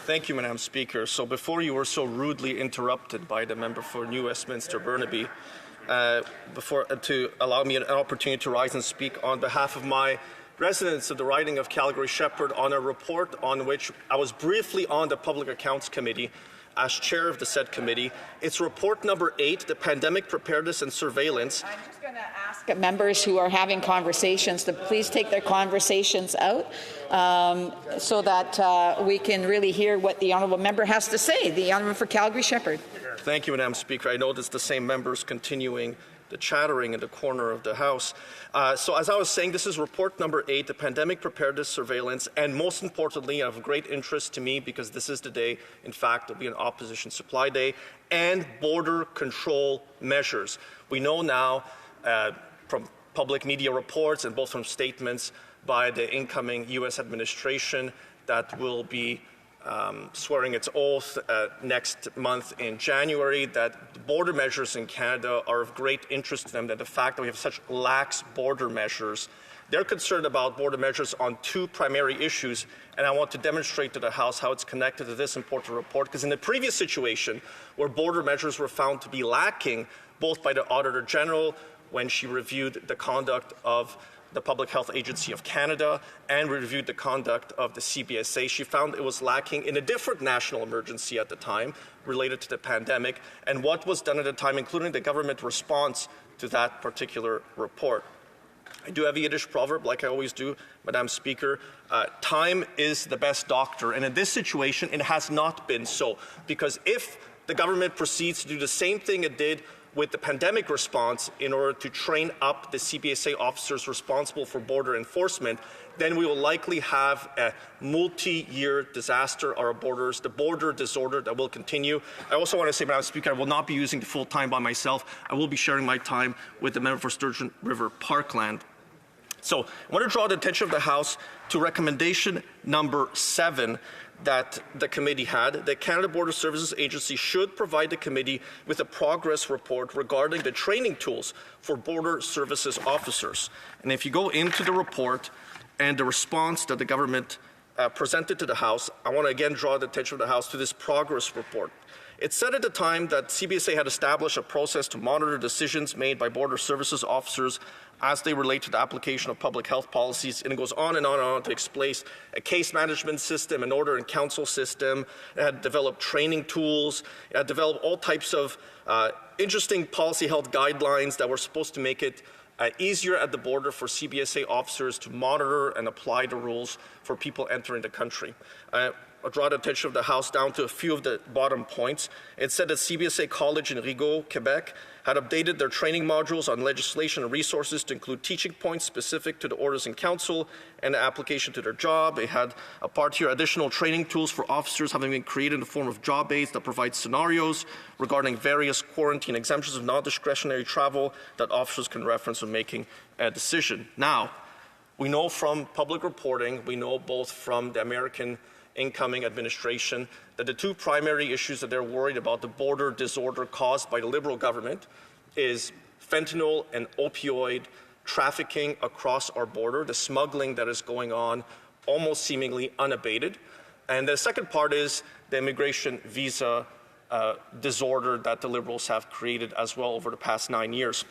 Thank you, Madam Speaker. So before you were so rudely interrupted by the member for New Westminster Burnaby, to allow me an opportunity to rise and speak on behalf of my residents of the riding of Calgary-Shepherd on a report on which I was briefly on the Public Accounts Committee as chair of the said committee. It's report number 8, the Pandemic Preparedness and Surveillance. I'm just going to ask members who are having conversations to please take their conversations out so that we can really hear what the honourable member has to say. The honourable for Calgary-Shepherd. Thank you, Madam Speaker. I noticed the same members continuing the chattering in the corner of the House. So as I was saying, this is report number 8, the Pandemic Preparedness Surveillance, and most importantly, of great interest to me because this is the day, in fact, it'll be an opposition supply day, and border control measures. We know now from public media reports and both from statements by the incoming U.S. administration that will be swearing its oath next month in January, that the border measures in Canada are of great interest to them, that the fact that we have such lax border measures, they're concerned about border measures on 2 primary issues, and I want to demonstrate to the House how it's connected to this important report, because in the previous situation where border measures were found to be lacking, both by the Auditor General when she reviewed the conduct of the Public Health Agency of Canada and reviewed the conduct of the CBSA. She found it was lacking in a different national emergency at the time related to the pandemic and what was done at the time, including the government response to that particular report. I do have a Yiddish proverb, like I always do, Madam Speaker. Time is the best doctor, and in this situation it has not been so, because if the government proceeds to do the same thing it did with the pandemic response in order to train up the CBSA officers responsible for border enforcement, then we will likely have a multi-year disaster on our borders, the border disorder that will continue. I also want to say, Madam Speaker, I will not be using the full time by myself. I will be sharing my time with the member for Sturgeon River Parkland. So I want to draw the attention of the House to recommendation number 7 that the committee had. The Canada Border Services Agency should provide the committee with a progress report regarding the training tools for border services officers. And if you go into the report and the response that the government presented to the House, I want to again draw the attention of the House to this progress report. It said at the time that CBSA had established a process to monitor decisions made by border services officers as they relate to the application of public health policies, and it goes on and on and on to explain a case management system, an order and counsel system. It had developed training tools. It had developed all types of interesting policy health guidelines that were supposed to make it easier at the border for CBSA officers to monitor and apply the rules for people entering the country. I'll draw the attention of the House down to a few of the bottom points. It said that CBSA College in Rigaud, Quebec, had updated their training modules on legislation and resources to include teaching points specific to the orders in council and the application to their job. They had a part here, additional training tools for officers having been created in the form of job aids that provide scenarios regarding various quarantine exemptions of non-discretionary travel that officers can reference when making a decision. Now, we know from public reporting, we know both from the American incoming administration that the 2 primary issues that they're worried about, the border disorder caused by the Liberal government, is fentanyl and opioid trafficking across our border, the smuggling that is going on almost seemingly unabated. And the second part is the immigration visa disorder that the Liberals have created as well over the past 9 years.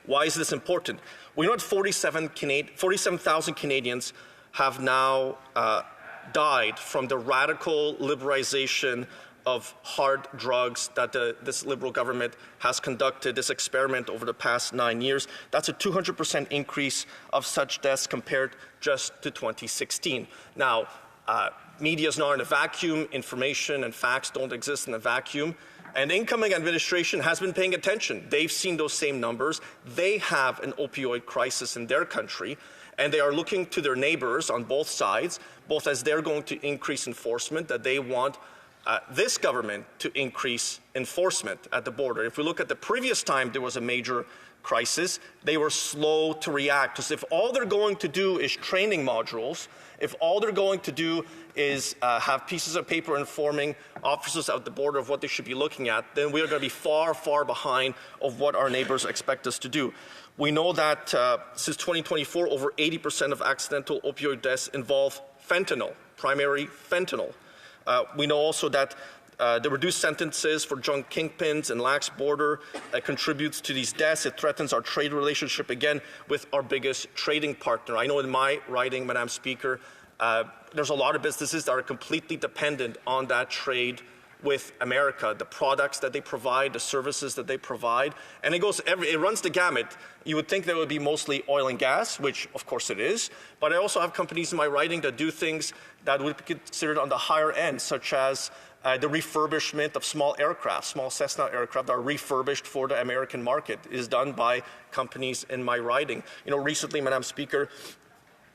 Why is this important? We know that 47,000 Canadians have now died from the radical liberalization of hard drugs that this Liberal government has conducted, this experiment over the past 9 years. That's a 200% increase of such deaths compared just to 2016. Now, media is not in a vacuum. Information and facts don't exist in a vacuum. And the incoming administration has been paying attention. They've seen those same numbers. They have an opioid crisis in their country, and they are looking to their neighbors on both sides, both as they're going to increase enforcement, that they want this government to increase enforcement at the border. If we look at the previous time there was a major crisis, they were slow to react. Because if all they're going to do is training modules, if all they're going to do is have pieces of paper informing officers at the border of what they should be looking at, then we are going to be far, far behind of what our neighbors expect us to do. We know that since 2024, over 80% of accidental opioid deaths involve fentanyl, primary fentanyl. We know also that the reduced sentences for drug kingpins and lax border contributes to these deaths. It threatens our trade relationship again with our biggest trading partner. I know in my riding, Madam Speaker, there's a lot of businesses that are completely dependent on that trade with America, the products that they provide, the services that they provide, and it runs the gamut. You would think that it would be mostly oil and gas, which of course it is, but I also have companies in my riding that do things that would be considered on the higher end, such as the refurbishment of small aircraft, small Cessna aircraft are refurbished for the American market. It is done by companies in my riding. You know, recently, Madam Speaker,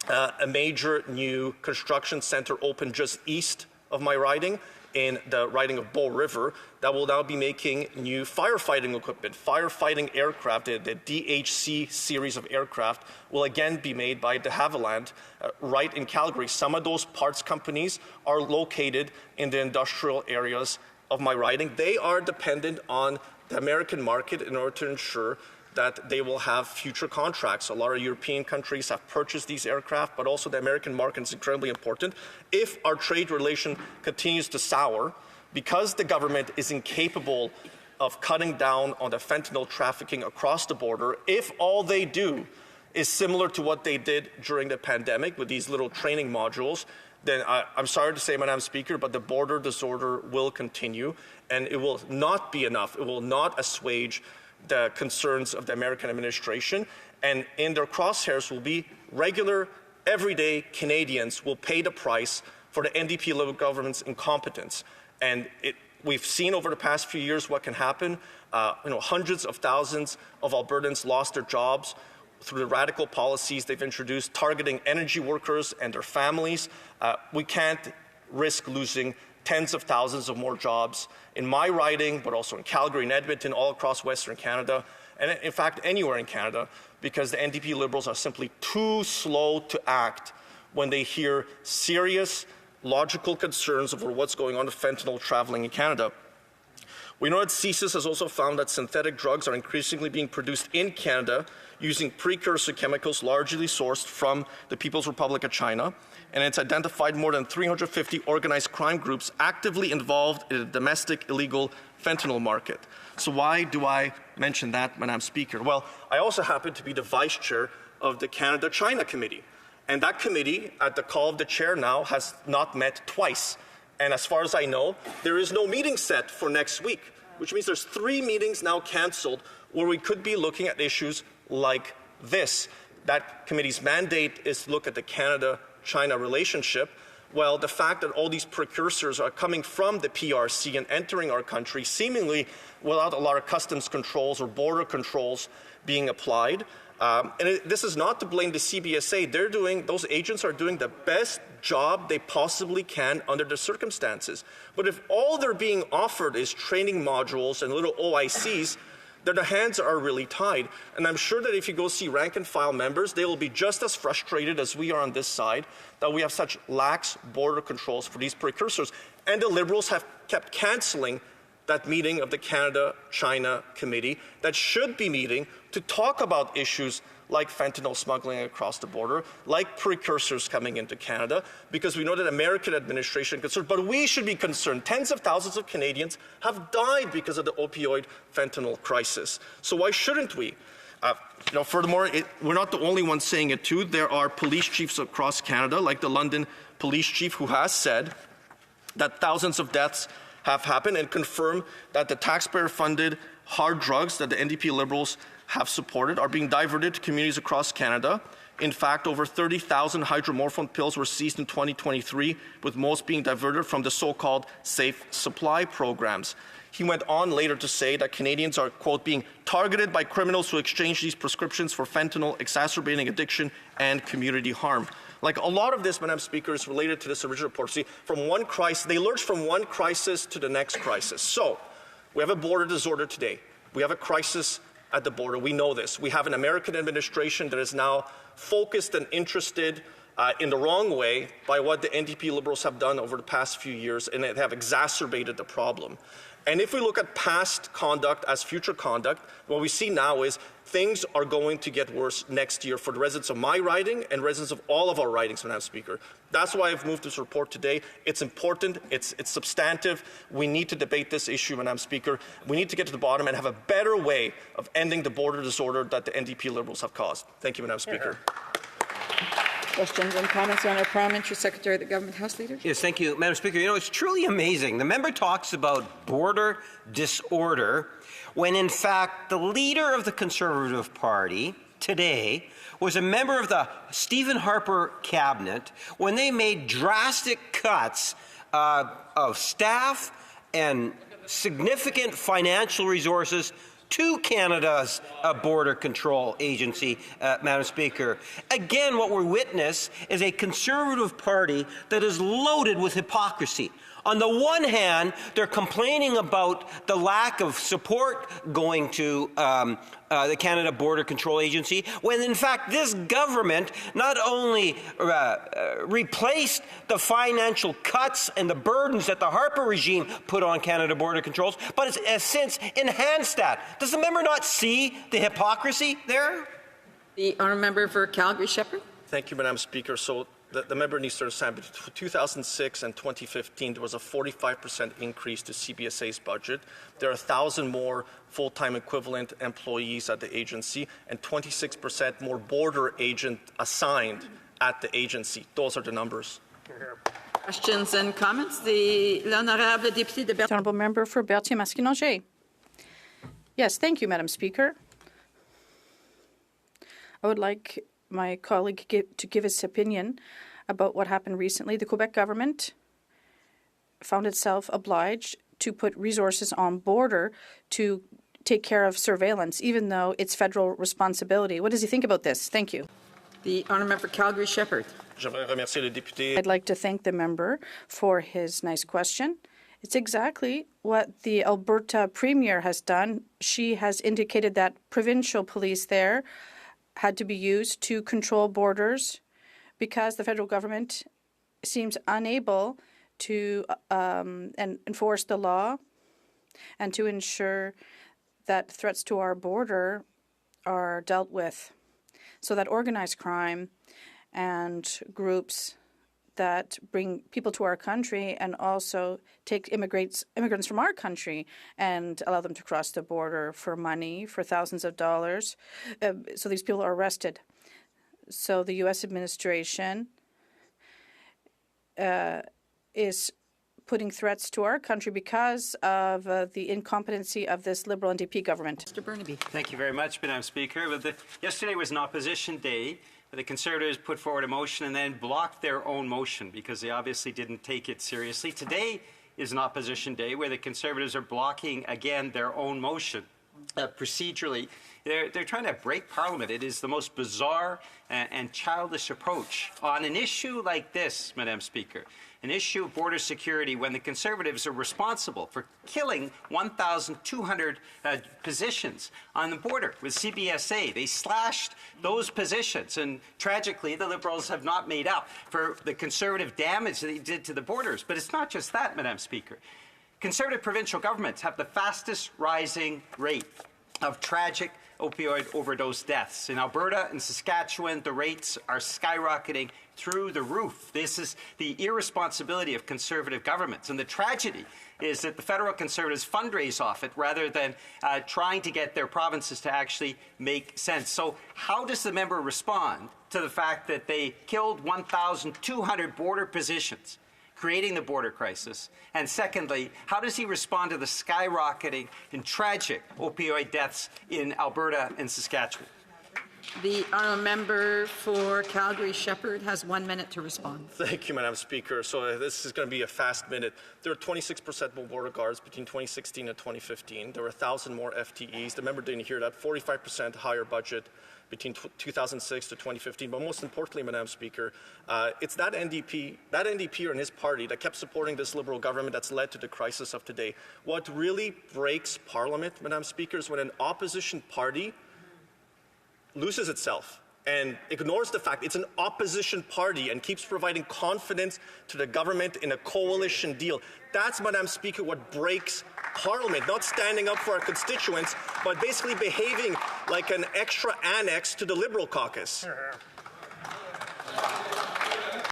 a major new construction center opened just east of my riding, in the riding of Bow River, that will now be making new firefighting equipment. Firefighting aircraft, the DHC series of aircraft, will again be made by de Havilland right in Calgary. Some of those parts companies are located in the industrial areas of my riding. They are dependent on the American market in order to ensure that they will have future contracts. A lot of European countries have purchased these aircraft, but also the American market is incredibly important. If our trade relation continues to sour, because the government is incapable of cutting down on the fentanyl trafficking across the border, if all they do is similar to what they did during the pandemic with these little training modules, then I'm sorry to say, Madam Speaker, but the border disorder will continue, and it will not be enough. It will not assuage the concerns of the American administration, and in their crosshairs will be regular, everyday Canadians will pay the price for the NDP-Liberal government's incompetence. And we've seen over the past few years what can happen. Hundreds of thousands of Albertans lost their jobs through the radical policies they've introduced, targeting energy workers and their families. We can't risk losing tens of thousands of more jobs in my riding, but also in Calgary and Edmonton, all across Western Canada, and in fact anywhere in Canada, because the NDP Liberals are simply too slow to act when they hear serious, logical concerns over what's going on with fentanyl traveling in Canada. We know that CSIS has also found that synthetic drugs are increasingly being produced in Canada using precursor chemicals largely sourced from the People's Republic of China, and it's identified more than 350 organized crime groups actively involved in the domestic illegal fentanyl market. So why do I mention that, Madam Speaker? Well, I also happen to be the Vice Chair of the Canada-China Committee, and that committee, at the call of the chair now, has not met twice. And as far as I know, there is no meeting set for next week, which means there's 3 meetings now cancelled where we could be looking at issues like this. That committee's mandate is to look at the Canada-China relationship. Well, the fact that all these precursors are coming from the PRC and entering our country seemingly without a lot of customs controls or border controls being applied. This is not to blame the CBSA. Those agents are doing the best job they possibly can under the circumstances. But if all they're being offered is training modules and little OICs, then their hands are really tied. And I'm sure that if you go see rank and file members, they will be just as frustrated as we are on this side that we have such lax border controls for these precursors. And the Liberals have kept cancelling that meeting of the Canada-China Committee that should be meeting to talk about issues like fentanyl smuggling across the border, like precursors coming into Canada, because we know that American administration is concerned, but we should be concerned. Tens of thousands of Canadians have died because of the opioid fentanyl crisis. So why shouldn't we? Furthermore, we're not the only ones saying it too. There are police chiefs across Canada, like the London police chief, who has said that thousands of deaths have happened and confirmed that the taxpayer-funded hard drugs that the NDP Liberals have supported are being diverted to communities across Canada. In fact, over 30,000 hydromorphone pills were seized in 2023, with most being diverted from the so-called safe supply programs. He went on later to say that Canadians are, quote, being targeted by criminals who exchange these prescriptions for fentanyl, exacerbating addiction and community harm. Like a lot of this, Madam Speaker, is related to this original report. See, from one crisis, they lurch from one crisis to the next crisis. So, we have a border disorder today. We have a crisis at the border. We know this. We have an American administration that is now focused and interested in the wrong way by what the NDP-Liberals have done over the past few years, and it have exacerbated the problem. And if we look at past conduct as future conduct, what we see now is things are going to get worse next year for the residents of my riding and residents of all of our ridings, Madam Speaker. That's why I've moved this report today. It's important. It's substantive. We need to debate this issue, Madam Speaker. We need to get to the bottom and have a better way of ending the border disorder that the NDP-Liberals have caused. Thank you, Madam Speaker. Questions and comments on our Parliamentary Secretary of the Government House Leader? Yes, thank you, Madam Speaker. You know, it's truly amazing. The member talks about border disorder when, in fact, the leader of the Conservative Party today was a member of the Stephen Harper cabinet when they made drastic cuts of staff and significant financial resources to Canada's border control agency, Madam Speaker. Again, what we witness is a Conservative Party that is loaded with hypocrisy. On the one hand, they're complaining about the lack of support going to the Canada Border Control Agency, when in fact this government not only replaced the financial cuts and the burdens that the Harper regime put on Canada Border Controls, but has since enhanced that. Does the member not see the hypocrisy there? The honourable member for Calgary-Shepherd. Thank you, Madam Speaker. So the member needs to understand, between 2006 and 2015, there was a 45% increase to CBSA's budget. There are 1,000 more full-time equivalent employees at the agency and 26% more border agent assigned at the agency. Those are the numbers. Questions and comments? The Honourable Député de Berthier. Honourable Member for Berthier-Masquinongé. Yes, thank you, Madam Speaker. I would like my colleague to give his opinion about what happened recently. The Quebec government found itself obliged to put resources on border to take care of surveillance, even though it's federal responsibility. What does he think about this? Thank you. The honourable member for Calgary-Shepherd. I'd like to thank the member for his nice question. It's exactly what the Alberta Premier has done. She has indicated that provincial police there had to be used to control borders because the federal government seems unable to enforce the law and to ensure that threats to our border are dealt with, so that organized crime and groups that bring people to our country and also take immigrants from our country and allow them to cross the border for money, for thousands of dollars. So these people are arrested. So the U.S. administration is putting threats to our country because of the incompetency of this Liberal NDP government. Mr. Burnaby. Thank you very much, Madam Speaker. Yesterday was an opposition day. The Conservatives put forward a motion and then blocked their own motion because they obviously didn't take it seriously. Today is an opposition day where the Conservatives are blocking, again, their own motion. Procedurally, they're trying to break Parliament. It is the most bizarre and childish approach on an issue like this, Madam Speaker, an issue of border security, when the Conservatives are responsible for killing 1,200 positions on the border with CBSA. They slashed those positions, and tragically, the Liberals have not made up for the Conservative damage that they did to the borders. But it's not just that, Madam Speaker. Conservative provincial governments have the fastest rising rate of tragic opioid overdose deaths. In Alberta and Saskatchewan, the rates are skyrocketing through the roof. This is the irresponsibility of Conservative governments. And the tragedy is that the federal Conservatives fundraise off it rather than trying to get their provinces to actually make sense. So how does the member respond to the fact that they killed 1,200 border positions, creating the border crisis? And secondly, how does he respond to the skyrocketing and tragic opioid deaths in Alberta and Saskatchewan? The honourable member for Calgary-Shepherd has 1 minute to respond. Thank you, Madam Speaker. So this is going to be a fast minute. There were 26% more border guards between 2016 and 2015. There were 1,000 more FTEs. The member didn't hear that. 45% higher budget between 2006 to 2015. But most importantly, Madam Speaker, it's that NDP and his party that kept supporting this Liberal government that's led to the crisis of today. What really breaks Parliament, Madam Speaker, is when an opposition party loses itself and ignores the fact it's an opposition party and keeps providing confidence to the government in a coalition deal. That's, Madam Speaker, what breaks Parliament, not standing up for our constituents, but basically behaving like an extra annex to the Liberal caucus.